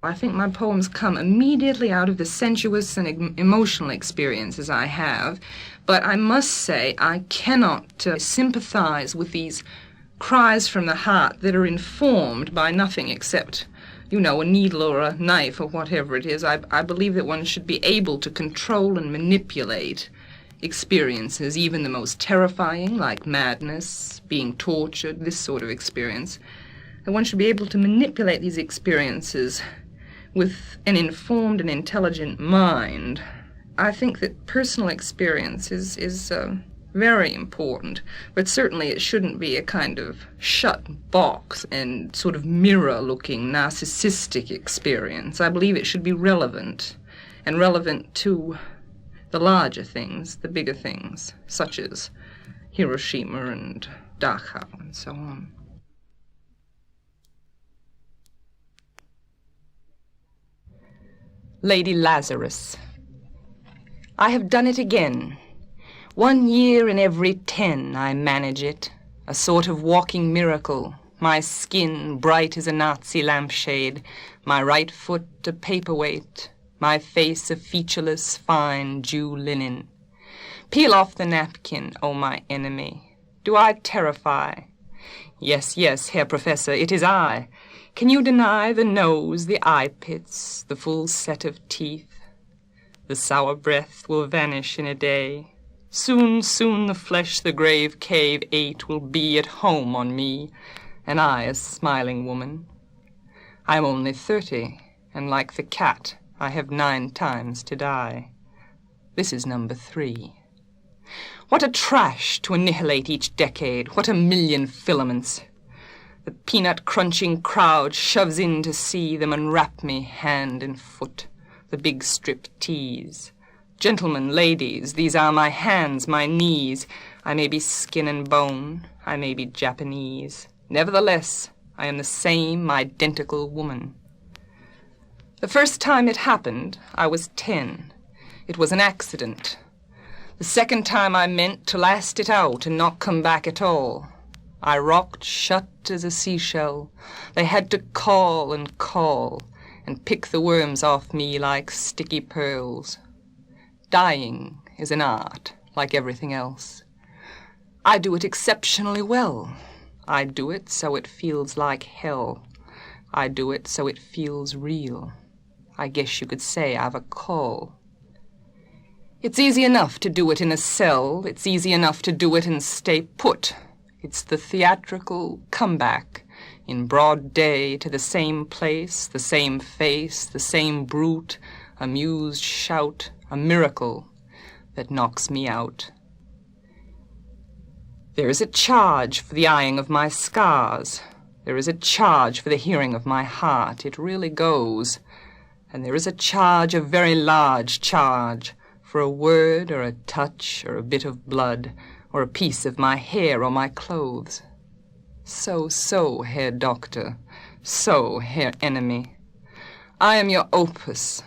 I think my poems come immediately out of the sensuous and emotional experiences I have, but I must say I cannot sympathize with these cries from the heart that are informed by nothing except, a needle or a knife or whatever it is. I believe that one should be able to control and manipulate experiences, even the most terrifying, like madness, being tortured, this sort of experience. That one should be able to manipulate these experiences with an informed and intelligent mind. I think that personal experience is very important, but certainly it shouldn't be a kind of shut box and sort of mirror-looking narcissistic experience. I believe it should be relevant, and relevant to the larger things, the bigger things, such as Hiroshima and Dachau and so on. Lady Lazarus. I have done it again. 1 year in every 10 I manage it, a sort of walking miracle, my skin bright as a Nazi lampshade, my right foot a paperweight, my face a featureless, fine Jew linen. Peel off the napkin, O my enemy. Do I terrify? Yes, yes, Herr Professor, it is I. Can you deny the nose, the eye pits, the full set of teeth? The sour breath will vanish in a day. Soon, soon the flesh the grave cave ate will be at home on me, and I a smiling woman. I am only 30, and like the cat, I have 9 times to die. This is number 3. What a trash to annihilate each decade, what a million filaments. The peanut-crunching crowd shoves in to see them unwrap me hand and foot, the big strip tease. Gentlemen, ladies, these are my hands, my knees. I may be skin and bone, I may be Japanese. Nevertheless, I am the same identical woman. The first time it happened, I was 10. It was an accident. The second time I meant to last it out and not come back at all. I rocked shut as a seashell. They had to call and pick the worms off me like sticky pearls. Dying is an art, like everything else. I do it exceptionally well. I do it so it feels like hell. I do it so it feels real. I guess you could say I've a call. It's easy enough to do it in a cell. It's easy enough to do it and stay put. It's the theatrical comeback in broad day to the same place, the same face, the same brute, amused shout, a miracle that knocks me out. There is a charge for the eyeing of my scars. There is a charge for the hearing of my heart. It really goes. And there is a charge, a very large charge, for a word or a touch or a bit of blood, or a piece of my hair or my clothes. So, Herr Doctor, so, Herr Enemy. I am your opus,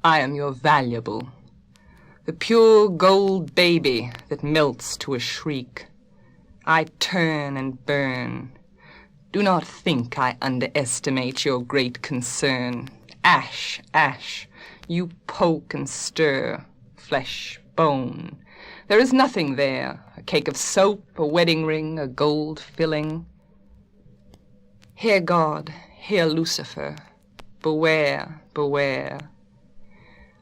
I am your valuable, the pure gold baby that melts to a shriek. I turn and burn. Do not think I underestimate your great concern. Ash, ash, you poke and stir, flesh, bone. There is nothing there, a cake of soap, a wedding ring, a gold filling. Hear God, hear Lucifer, beware, beware.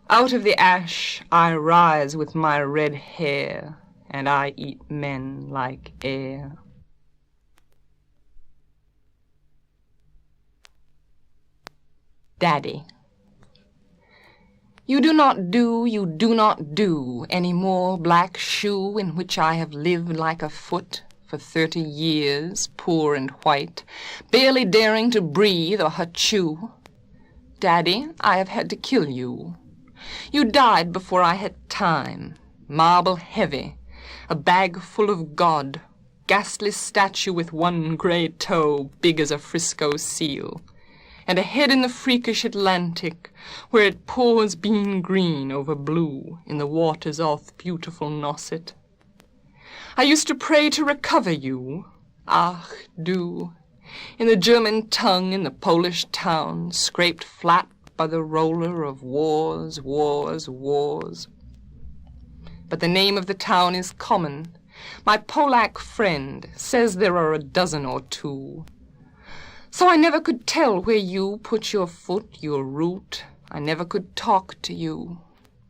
Out of the ash I rise with my red hair, and I eat men like air. Daddy. You do not do any more black shoe in which I have lived like a foot for 30 years, poor and white, barely daring to breathe or chew. Daddy, I have had to kill you. You died before I had time, marble heavy, a bag full of God, ghastly statue with one gray toe big as a Frisco seal, and a head in the freakish Atlantic, where it pours bean green over blue in the waters off beautiful Nosset. I used to pray to recover you, ach du, in the German tongue in the Polish town, scraped flat by the roller of wars, wars, wars. But the name of the town is common. My Polack friend says there are a dozen or two. So I never could tell where you put your foot, your root. I never could talk to you.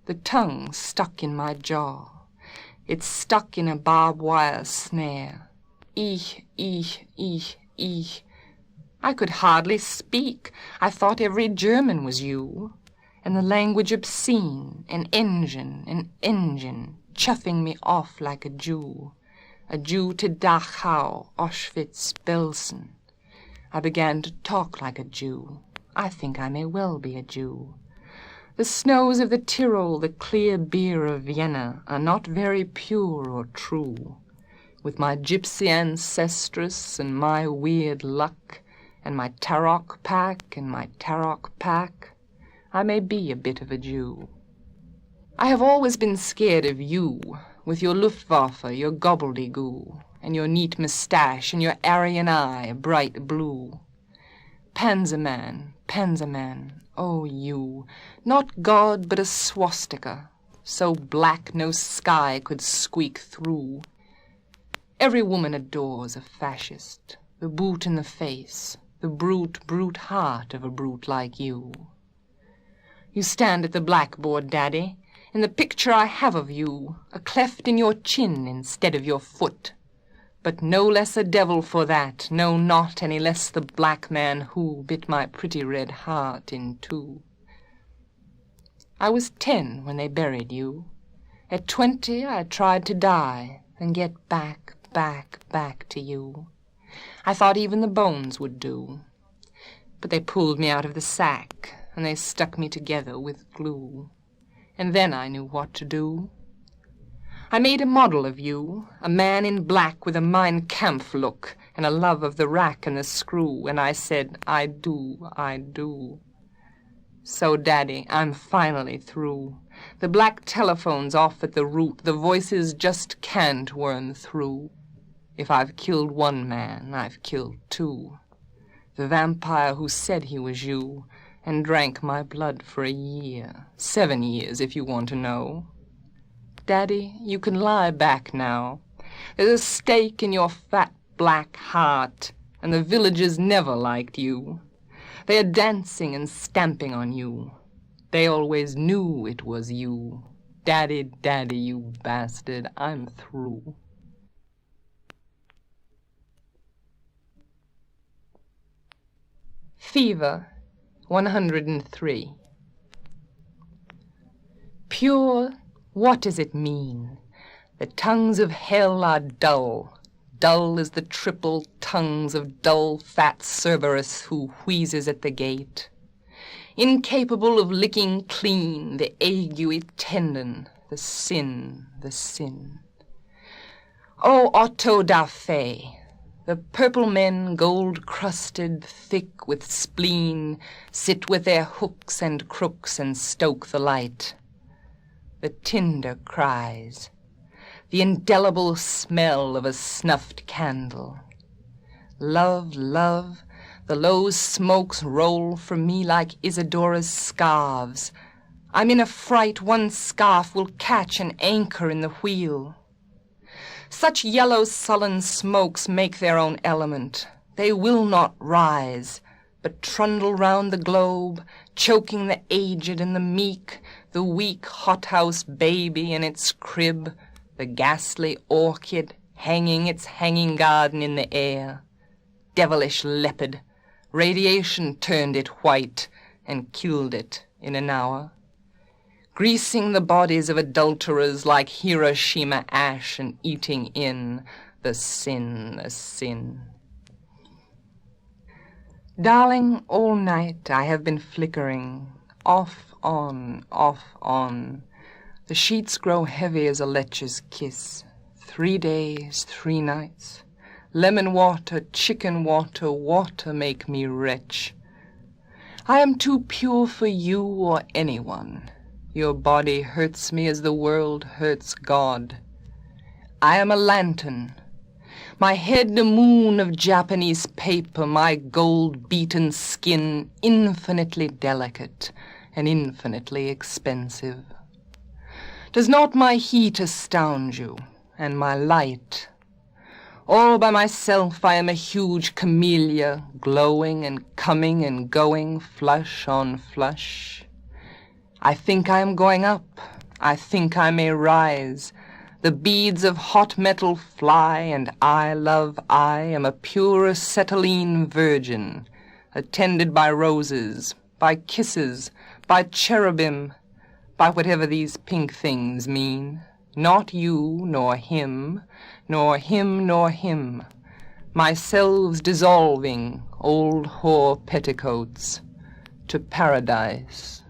The tongue stuck in my jaw. It's stuck in a barbed wire snare. Ich, ich, ich, ich. I could hardly speak. I thought every German was you. And the language obscene, an engine, chuffing me off like a Jew to Dachau, Auschwitz, Belsen. I began to talk like a Jew. I think I may well be a Jew. The snows of the Tyrol, the clear beer of Vienna, are not very pure or true. With my gypsy ancestress and my weird luck, and my Tarok pack, I may be a bit of a Jew. I have always been scared of you, with your Luftwaffe, your gobbledygoo, and your neat moustache, and your Aryan eye, bright blue. Panzerman, oh you, not God but a swastika, so black no sky could squeak through. Every woman adores a fascist, the boot in the face, the brute heart of a brute like you. You stand at the blackboard, Daddy, in the picture I have of you, a cleft in your chin instead of your foot. But no less a devil for that, no, not any less the black man who bit my pretty red heart in two. I was 10 when they buried you. At 20 I tried to die and get back to you. I thought even the bones would do. But they pulled me out of the sack, and they stuck me together with glue. And then I knew what to do. I made a model of you, a man in black with a Mein Kampf look and a love of the rack and the screw, and I said, I do. So, Daddy, I'm finally through. The black telephone's off at the root, the voices just can't worm through. If I've killed one man, I've killed two. The vampire who said he was you, and drank my blood for a year, 7 years if you want to know. Daddy, you can lie back now. There's a stake in your fat black heart, and the villagers never liked you. They are dancing and stamping on you. They always knew it was you. Daddy, Daddy, you bastard, I'm through. Fever, 103. Pure, what does it mean? The tongues of hell are dull. Dull as the triple tongues of dull fat Cerberus who wheezes at the gate. Incapable of licking clean the aguey tendon, the sin. O Otto da Fe! The purple men, gold-crusted, thick with spleen, sit with their hooks and crooks and stoke the light. The tinder cries, the indelible smell of a snuffed candle. Love, love, the low smokes roll from me like Isadora's scarves. I'm in a fright one scarf will catch an anchor in the wheel. Such yellow sullen smokes make their own element. They will not rise, but trundle round the globe, choking the aged and the meek, the weak hothouse baby in its crib, the ghastly orchid hanging its hanging garden in the air. Devilish leopard, radiation turned it white and killed it in an hour. Greasing the bodies of adulterers like Hiroshima ash and eating in the sin. Darling, all night I have been flickering, off, on. The sheets grow heavy as a lecher's kiss. 3 days, 3 nights. Lemon water, chicken water, water make me wretch. I am too pure for you or anyone. Your body hurts me as the world hurts God. I am a lantern. My head a moon of Japanese paper, my gold-beaten skin infinitely delicate and infinitely expensive. Does not my heat astound you, and my light? All by myself I am a huge camellia, glowing and coming and going, flush on flush. I think I am going up. I think I may rise. The beads of hot metal fly, and I, love, I am a pure acetylene virgin, attended by roses, by kisses, by cherubim, by whatever these pink things mean. Not you, nor him, nor him, nor him. Myselves dissolving, old whore petticoats, to paradise.